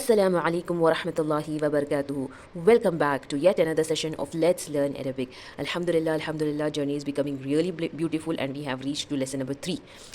Assalamu alaikum wa rahmatullahi wa barakatuhu. Welcome back to yet another session of Let's Learn Arabic. Alhamdulillah, journey is becoming really beautiful and we have reached to lesson number 3.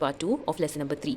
Part 2 of lesson number 3.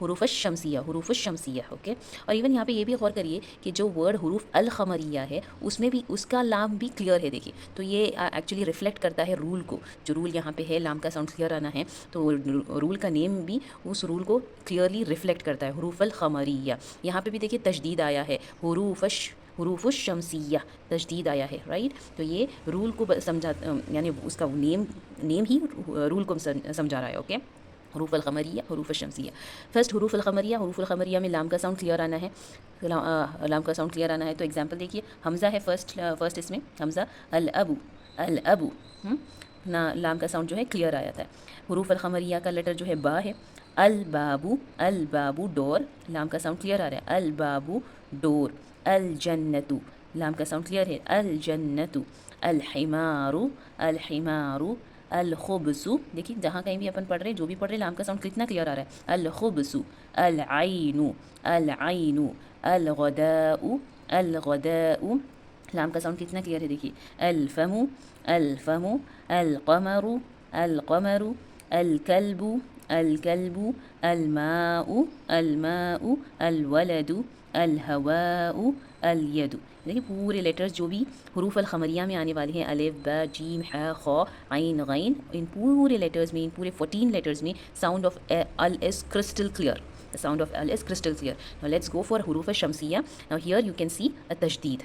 حروف الشمسیہ، حروف الشمسیہ، okay. اور even یہاں پہ یہ بھی غور کریے کہ جو ورڈ حروف القمریہ ہے اس میں بھی اس کا لام بھی کلیئر ہے. دیکھیے تو یہ ایکچولی ریفلیکٹ کرتا ہے رول کو. جو رول یہاں پہ ہے لام کا ساؤنڈ کلیئر آنا ہے تو رول کا نیم بھی اس رول کو کلیئرلی ریفلیکٹ کرتا ہے. حروف القمریہ. یہاں پہ بھی دیکھیے تشدید آیا ہے، حروف الشمسیہ تشدید آیا ہے، رائٹ. تو یہ رول کو سمجھا، یعنی اس کا نیم ہی رول کو سمجھا رہا ہے. اوکے. حروف القمریہ، حروف الشمسیہ. فرسٹ حروف القمریہ. حروف القمریہ میں لام کا ساؤنڈ کلیئر آنا ہے، لام کا ساؤنڈ کلیئر آنا ہے. تو ایگزامپل دیکھیے، حمزہ ہے فرسٹ اس میں، حمزہ الابو، الابو لام کا ساؤنڈ جو ہے کلیئر آیا تھا. حروف القمریہ کا لیٹر جو ہے با ہے. البابو، البابو ڈور، لام کا ساؤنڈ کلیئر آ رہا ہے. البابو ڈور. الجنتو لام کا ساؤنڈ کلیئر ہے. الجنتو. الحمارو، الحمارو. الخبسو، دیکھیے جہاں کہیں بھی اپن پڑھ رہے ہیں، جو بھی پڑھ رہے ہیں، لام کا ساؤنڈ کتنا کلیئر آ رہا ہے. الخبسو. العینو، العینو. الغداء، الغداء. لام کا ساؤنڈ کتنا کلیئر ہے دیکھیے. الفمو، الفمو. القمر، القمر. الکلب، الکلب. الماء، الماء. الولد، الہواء. الید. دیکھیے پورے لیٹرز جو بھی حروف القمریہ میں آنے والے ہیں، الف، با، جیم، ح، خ، عین، غین، ان پورے لیٹرز میں، ان پورے 14 لیٹرز میں ساؤنڈ آف ال is crystal clear. The sound of L is crystal clear. Now let's go for حروف الشمسیہ. Now here you can see a تشدید.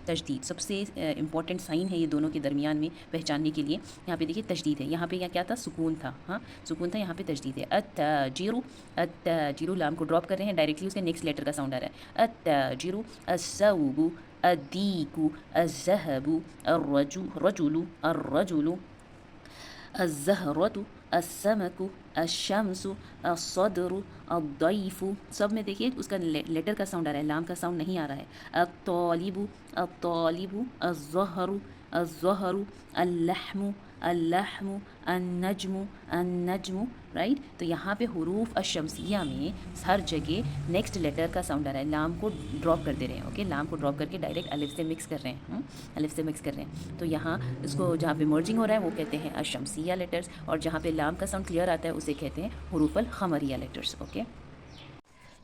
تشدید سب سے امپورٹنٹ سائن ہے یہ دونوں کے درمیان میں پہچاننے کے لیے. یہاں پہ دیکھیے تشدید ہے. یہاں پہ کیا تھا؟ سکون تھا. ہاں سکون تھا، یہاں پہ تشدید ہے. التاجر، التاجر. لام کو ڈراپ کر رہے ہیں، ڈائریکٹلی اس کے نیکسٹ لیٹر کا ساؤنڈ آ رہا ہے. التاجر. الثوب، الدیک، الذهب. الرجل، الرجل. الزہرۃ، السمک، الشمس، الصدر، الضیف. سب میں دیکھیے اس کا لیٹر کا ساؤنڈ آ رہا ہے، لام کا ساؤنڈ نہیں آ رہا ہے. الطالب، الطالب. الظہر، الظہر. اللحم، اللحم. النجم، النجم. رائٹ. تو یہاں پہ حروف الشمسیہ میں ہر جگہ نیکسٹ لیٹر کا ساؤنڈ آ رہا ہے. لام کو ڈراپ کر دے رہے ہیں. اوکے. لام کو ڈراپ کر کے ڈائریکٹ الف سے مکس کر رہے ہیں، الف سے مکس کر رہے ہیں. تو یہاں اس کو جہاں پہ مرجنگ ہو رہا ہے وہ کہتے ہیں الشمسیہ لیٹرز، اور جہاں پہ لام کا ساؤنڈ کلیئر آتا ہے اسے کہتے ہیں حروف القمریہ لیٹرز. اوکے.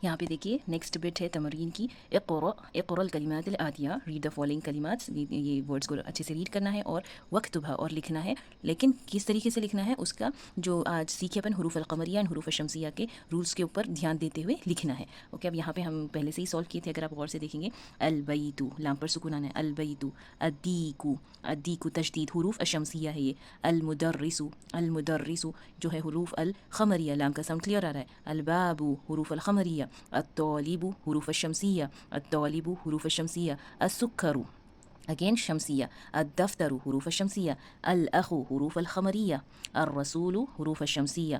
یہاں پہ دیکھیے نیکسٹ بٹ ہے تمرین کی. اقرأ، اقرأ الکلمات الآتیہ. ریڈ دا فالوئنگ کلمات. یہ ورڈز کو اچھے سے ریڈ کرنا ہے اور وکتبھا، اور لکھنا ہے. لیکن کس طریقے سے لکھنا ہے اس کا جو آج سیکھے اپن حروف القمریہ اور حروف الشمسیہ کے رولس کے اوپر دھیان دیتے ہوئے لکھنا ہے. اوکے. اب یہاں پہ ہم پہلے سے ہی سالو کیے تھے، اگر آپ غور سے دیکھیں گے. البیت، لام پر سکون آنا ہے. البیت. الدیک، الدیک تشدید، حروف الشمسیہ ہے یہ. المدرس، المدرس جو ہے حروف القمریہ، لام کا ساؤنڈ کلیئر آ رہا ہے. الباب، حروف القمریہ. الطالب، حروف الشمسیہ. الطالب، حروف الشمسیہ. السکر، اگین شمسیہ. الدفتر، حروف الشمسیہ. الاخ، حروف القمریہ. الرسول، حروف الشمسیہ.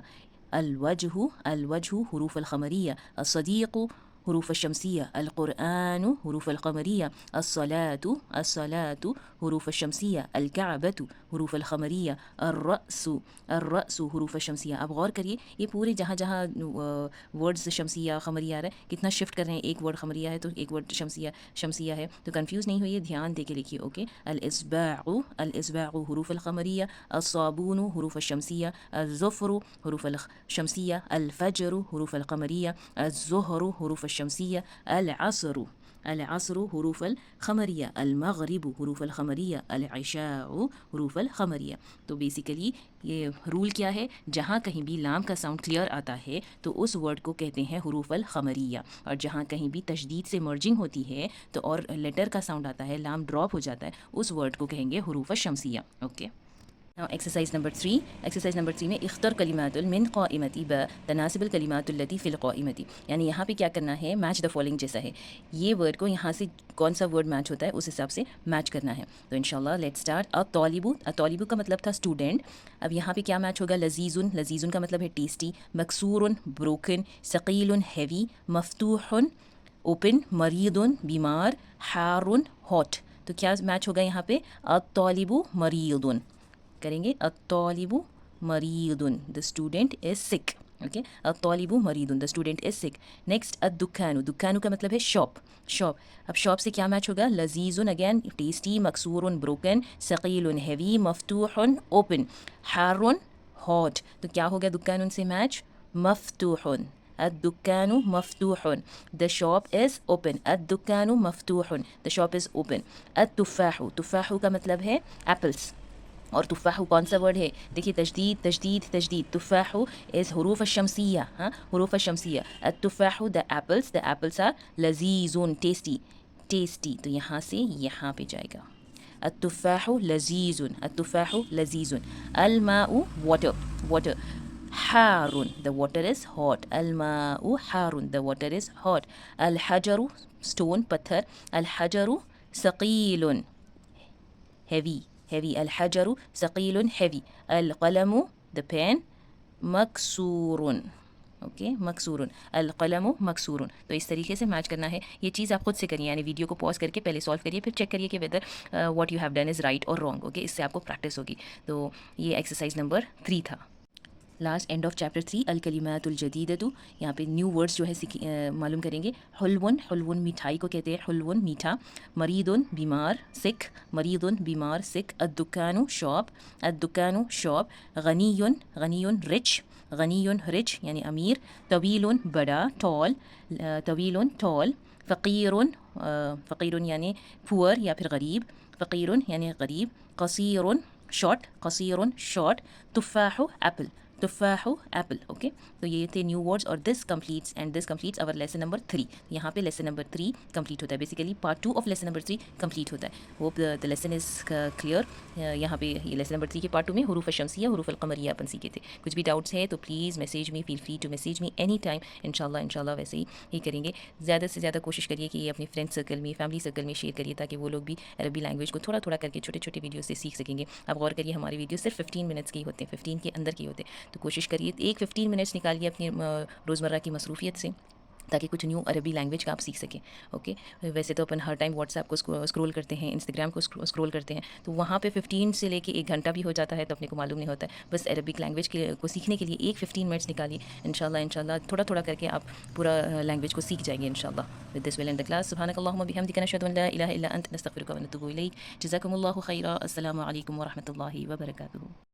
الوجہ، الوجہ حروف القمریہ. الصدیق، حروف الشمسیہ. القرآن، حروف القمریہ. الصلاة، الصلاة حروف الشمسیہ. الکعبۃ، حروف القمریہ. الرأس، الرأس حروف الشمسیہ. اب غور کریے یہ پورے جہاں جہاں ورڈز شمسیہ قمریہ آ رہا ہے کتنا شفٹ کر رہے ہیں. ایک ورڈ قمریہ ہے تو ایک ورڈ شمسیہ، شمسیہ ہے. تو کنفیوز نہیں ہوئیے، دھیان دے کے لکھیے. اوکے. الاصباع، الاصباع حروف القمریہ. الصابون، حروف الشمسیہ. الظفر، حروف الشمسیہ. الفجر، حروف القمریہ. الظہر، حروف الشمسیہ. العصر، العصر حروف القمریہ. المغرب، حروف القمریہ. العشاء، حروف القمریہ. تو بیسیکلی یہ رول کیا ہے؟ جہاں کہیں بھی لام کا ساؤنڈ کلیئر آتا ہے تو اس ورڈ کو کہتے ہیں حروف القمریہ، اور جہاں کہیں بھی تشدید سے مرجنگ ہوتی ہے تو اور لیٹر کا ساؤنڈ آتا ہے، لام ڈراپ ہو جاتا ہے، اس ورڈ کو کہیں گے حروف الشمسیہ. Okay. Exercise number 3. Exercise number 3 میں اختر کلمات من قائمتی با تناسب الکلمات التی فی القائمتی. یعنی یہاں پہ کیا کرنا ہے؟ میچ دا فالوئنگ جیسا ہے. یہ ورڈ کو یہاں سے کون سا ورڈ میچ ہوتا ہے اس حساب سے میچ کرنا ہے. تو انشاءاللہ لیٹ اسٹارٹ. الطالب، الطالب کا مطلب تھا اسٹوڈنٹ. اب یہاں پہ کیا میچ ہوگا؟ لذیذ، لذیذ کا مطلب ہے ٹیسٹی. مکسور، بروکن. ثقیل، ہیوی. مفتوح، اوپن. مریض، بیمار. حار، ہاٹ. تو کیا میچ ہوگا یہاں پہ؟ الطالب مریض. کریں گے الطالب مریض، the student is sick. Okay. الطالب مریض، the student is sick. Next الدکان، دکان کا مطلب ہے شاپ، شاپ. اب شاپ سے کیا میچ ہوگا؟ لذیذ اگین ٹیسٹی. مکسور بروکن. ثقیل ہیوی. مفتوح اوپن. حار ہاٹ. تو کیا ہو گیا دکان سے میچ؟ مفتوح. الدكان مفتوح. The shop is open. الدكان مفتوح. The shop is open. التفاح, تفاح کا مطلب ہے apples. اور تفاح کون سا ورڈ ہے؟ دیکھیے تشدید تشدید تشدید. تفاح از حروف الشمسیہ. ہاں حروف الشمسیہ. التفاح the apples are لذیذ ٹیسٹی ٹیسٹی. تو یہاں سے یہاں پہ جائے گا. التفاح لذیذ. التفاح لذیذ. الماء water. حار the water is hot. الماء حار the water is hot. الحجر stone پتھر. الحجر ثقيل heavy. الحجر ثقيل heavy. القلم the pen مكسور. اوکے مکسور. القلم مکسور. تو اس طریقے سے میچ کرنا ہے. یہ چیز آپ خود سے کریے, یعنی ویڈیو کو پاز کر کے پہلے سالو کریے, پھر چیک کریے کہ weather what you have done is right اور رانگ. اوکے اس سے آپ کو پریکٹس ہوگی. تو یہ ایکسرسائز نمبر 3 تھا. Last and of chapter 3 الکلمات الجدیدۃ. یہاں پہ نیو ورڈس جو ہے معلوم کریں گے. حلون مٹھائی کو کہتے ہیں حلون میٹھا. مریض بیمار سکھ. مریض بیمار سکھ. الدکان شاپ. غنی رچ. رچ یعنی امیر. طویل بڑا ٹال. ٹال. فقیر یعنی پور یا پھر غریب. فقیر یعنی غریب. قصیر شارٹ. تفاح ایپل. اوکے تو یہ تھے نیو ورڈز اور دس کمپلیٹس اور لیسن نمبر 3. یہاں پہ لیسن نمبر 3 کمپلیٹ ہوتا ہے. Basically part 2 of lesson number 3 complete ہوتا ہے. Hope the lesson is clear. یہاں پہ یہ لیسن نمبر 3 کے پارٹ 2 میں حروف الشمسیہ حروف القمریہ اپن سیکھے تھے. کچھ بھی ڈاؤٹس ہے تو please message me. Feel free to message me any time. انشاءاللہ ویسے ہی کریں گے. زیادہ سے زیادہ کوشش کریے کہ یہ اپنے فرینڈ سرکل میں فیملی سرکل میں شیئر کریے تاکہ وہ لوگ بھی عربی لینگویج کو تھوڑا کر کے چھوٹے ویڈیو سے سیکھ سکیں گے. آپ غور کریے ہماری ویڈیو صرف 15 منٹس کی ہوتے ہیں, 15 کے اندر کی ہوتے ہیں. تو کوشش کریے 15 منٹس نکالیے اپنی روزمرہ کی مصروفیت سے تاکہ کچھ نیو عربی لینگویج کا آپ سیکھ سکیں. اوکے ویسے تو اپن ہر ٹائم واٹس ایپ کو اسکرول کرتے ہیں, انسٹاگرام کو اسکرول کرتے ہیں, تو وہاں پہ 15 سے لے کے 1 گھنٹہ بھی ہو جاتا ہے تو اپنے کو معلوم نہیں ہوتا ہے. بس عربک لینگویج کو سیکھنے کے لیے 15 منٹس نکالیے. انشاءاللہ تھوڑا کر کے آپ پورا لینگویج کو سیکھ جائیں گے انشاءاللہ. With this we'll end the class. سبحانک اللہم وبحمدک نشہد ان لا الہ الا انت نستغفرک ونتوب الیک. جزاکم اللہ خیرا. السلام علیکم ورحمۃ اللہ وبرکاتہ.